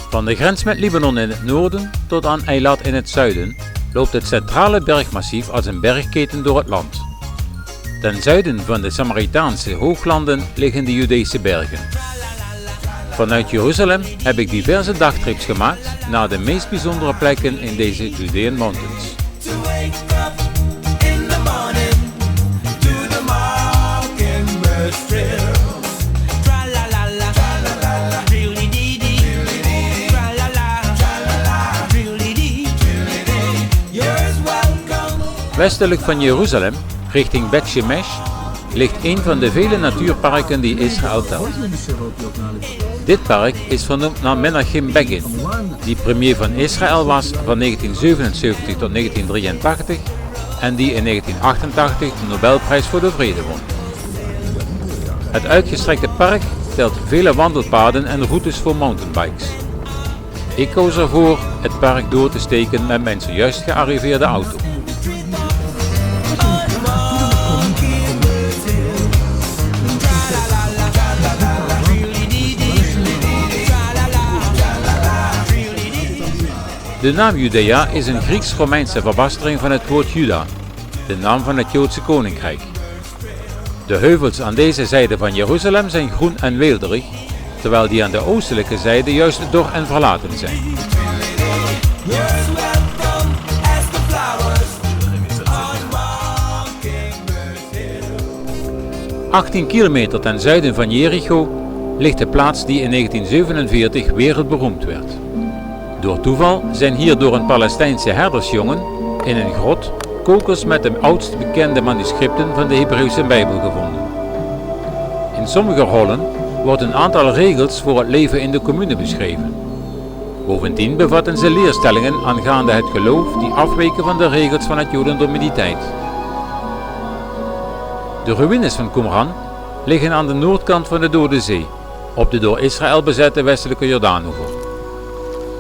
Van de grens met Libanon in het noorden tot aan Eilat in het zuiden loopt het centrale bergmassief als een bergketen door het land. Ten zuiden van de Samaritaanse hooglanden liggen de Judese bergen. Vanuit Jeruzalem heb ik diverse dagtrips gemaakt naar de meest bijzondere plekken in deze Judean Mountains. Westelijk van Jeruzalem, richting Bet Shemesh, ligt een van de vele natuurparken die Israël telt. Dit park is vernoemd naar Menachem Begin, die premier van Israël was van 1977 tot 1983 en die in 1988 de Nobelprijs voor de Vrede won. Het uitgestrekte park telt vele wandelpaden en routes voor mountainbikes. Ik koos ervoor het park door te steken met mijn zojuist gearriveerde auto. De naam Judea is een Grieks-Romeinse verbastering van het woord Juda, de naam van het Joodse koninkrijk. De heuvels aan deze zijde van Jeruzalem zijn groen en weelderig, terwijl die aan de oostelijke zijde juist dor en verlaten zijn. 18 kilometer ten zuiden van Jericho ligt de plaats die in 1947 wereldberoemd werd. Door toeval zijn hier door een Palestijnse herdersjongen in een grot kokers met de oudst bekende manuscripten van de Hebreeuwse Bijbel gevonden. In sommige rollen wordt een aantal regels voor het leven in de commune beschreven. Bovendien bevatten ze leerstellingen aangaande het geloof die afweken van de regels van het Jodendom in die tijd. De ruïnes van Qumran liggen aan de noordkant van de Dode Zee, op de door Israël bezette westelijke Jordaanoever.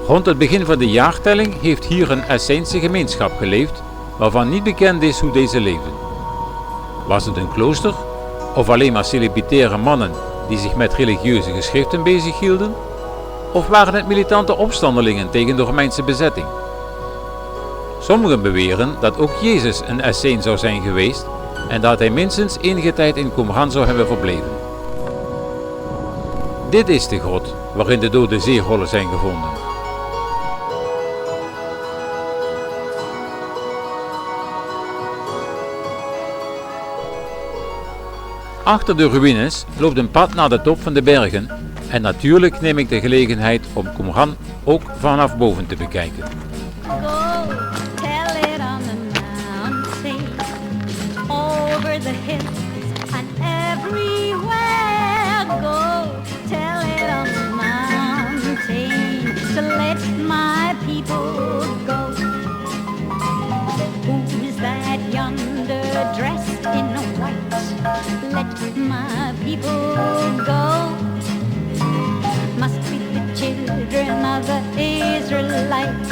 Rond het begin van de jaartelling heeft hier een Esseense gemeenschap geleefd, waarvan niet bekend is hoe deze leefden. Was het een klooster, of alleen maar celibataire mannen die zich met religieuze geschriften bezighielden? Of waren het militante opstandelingen tegen de Romeinse bezetting? Sommigen beweren dat ook Jezus een Esseen zou zijn geweest en dat hij minstens enige tijd in Qumran zou hebben verbleven. Dit is de grot waarin de Dode Zeerollen zijn gevonden. Achter de ruïnes loopt een pad naar de top van de bergen en natuurlijk neem ik de gelegenheid om Qumran ook vanaf boven te bekijken. Let my people go. Must be the children of the Israelites.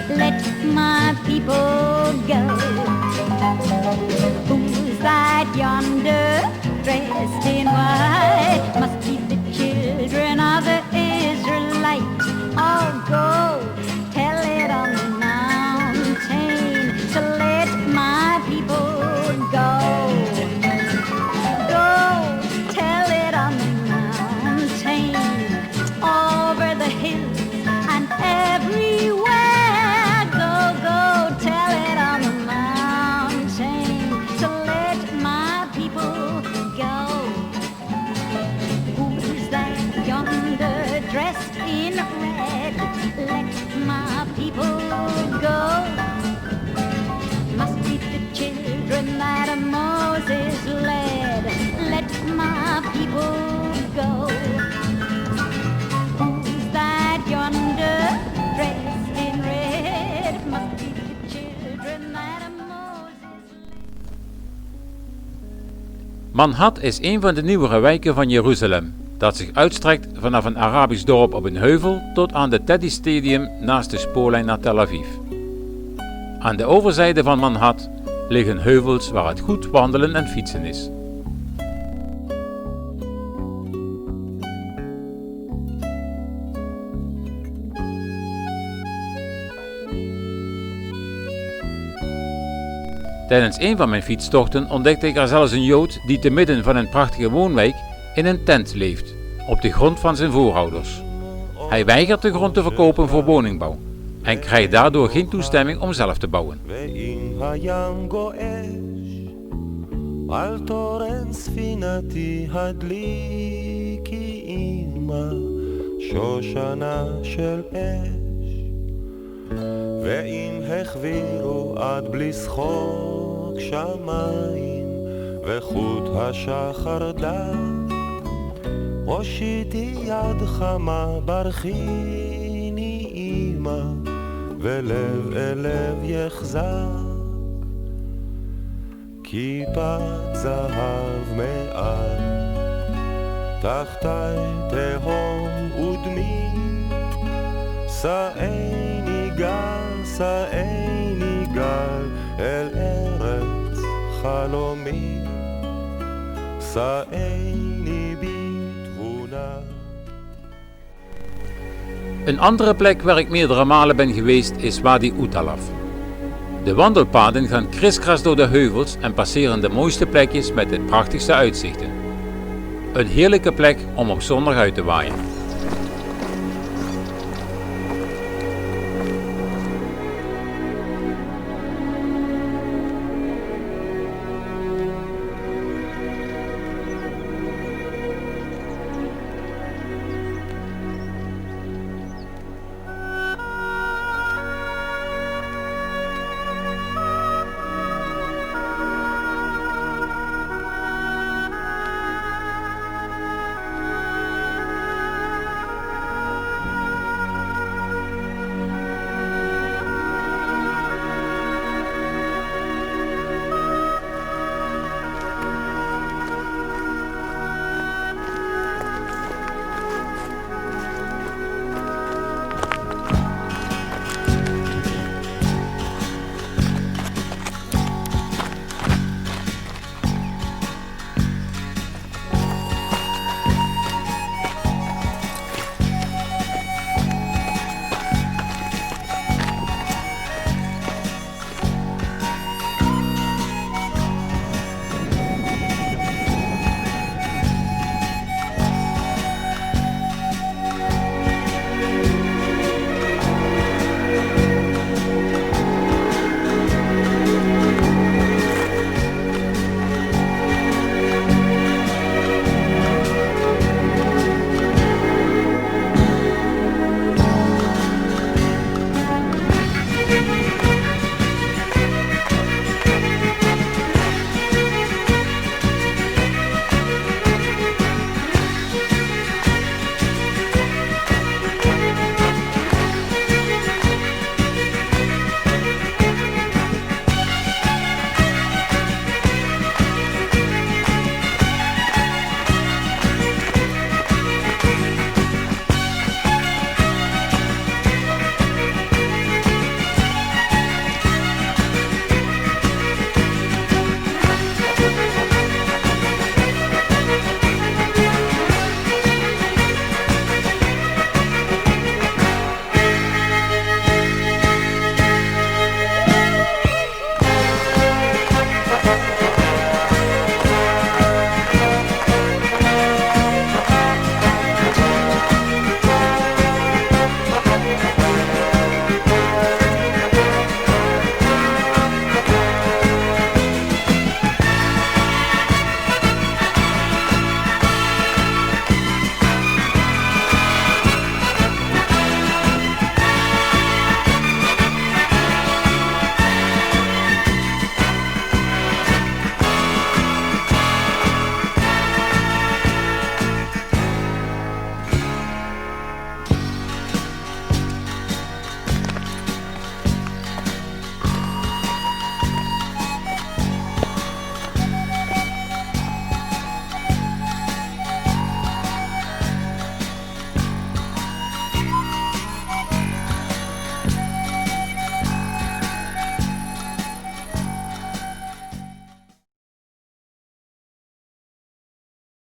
Let my people go. Who's that yonder, dressed in white? Must be the children of the Israelites. Oh, go tell it on the mountain. So let my people go. Manhat is een van de nieuwere wijken van Jeruzalem, dat zich uitstrekt vanaf een Arabisch dorp op een heuvel tot aan de Teddy Stadium naast de spoorlijn naar Tel Aviv. Aan de overzijde van Manhat liggen heuvels waar het goed wandelen en fietsen is. Tijdens een van mijn fietstochten ontdekte ik er zelfs een Jood die te midden van een prachtige woonwijk in een tent leeft, op de grond van zijn voorouders. Hij weigert de grond te verkopen voor woningbouw en krijgt daardoor geen toestemming om zelf te bouwen. ואם החבירו עד בלי שחוק שמיים וחוט השחר דק הושיטי יד חמה ברכיני אמא ולב אל לב יחזק כיפת זהב מעל תחתי תהום ודמי סעני גל אל ארץ חלומי סעני בתבונה. Een andere plek waar ik meerdere malen ben geweest is Wadi Utalaf. De wandelpaden gaan kriskras door de heuvels en passeren de mooiste plekjes met de prachtigste uitzichten. Een heerlijke plek om op zondag uit te waaien.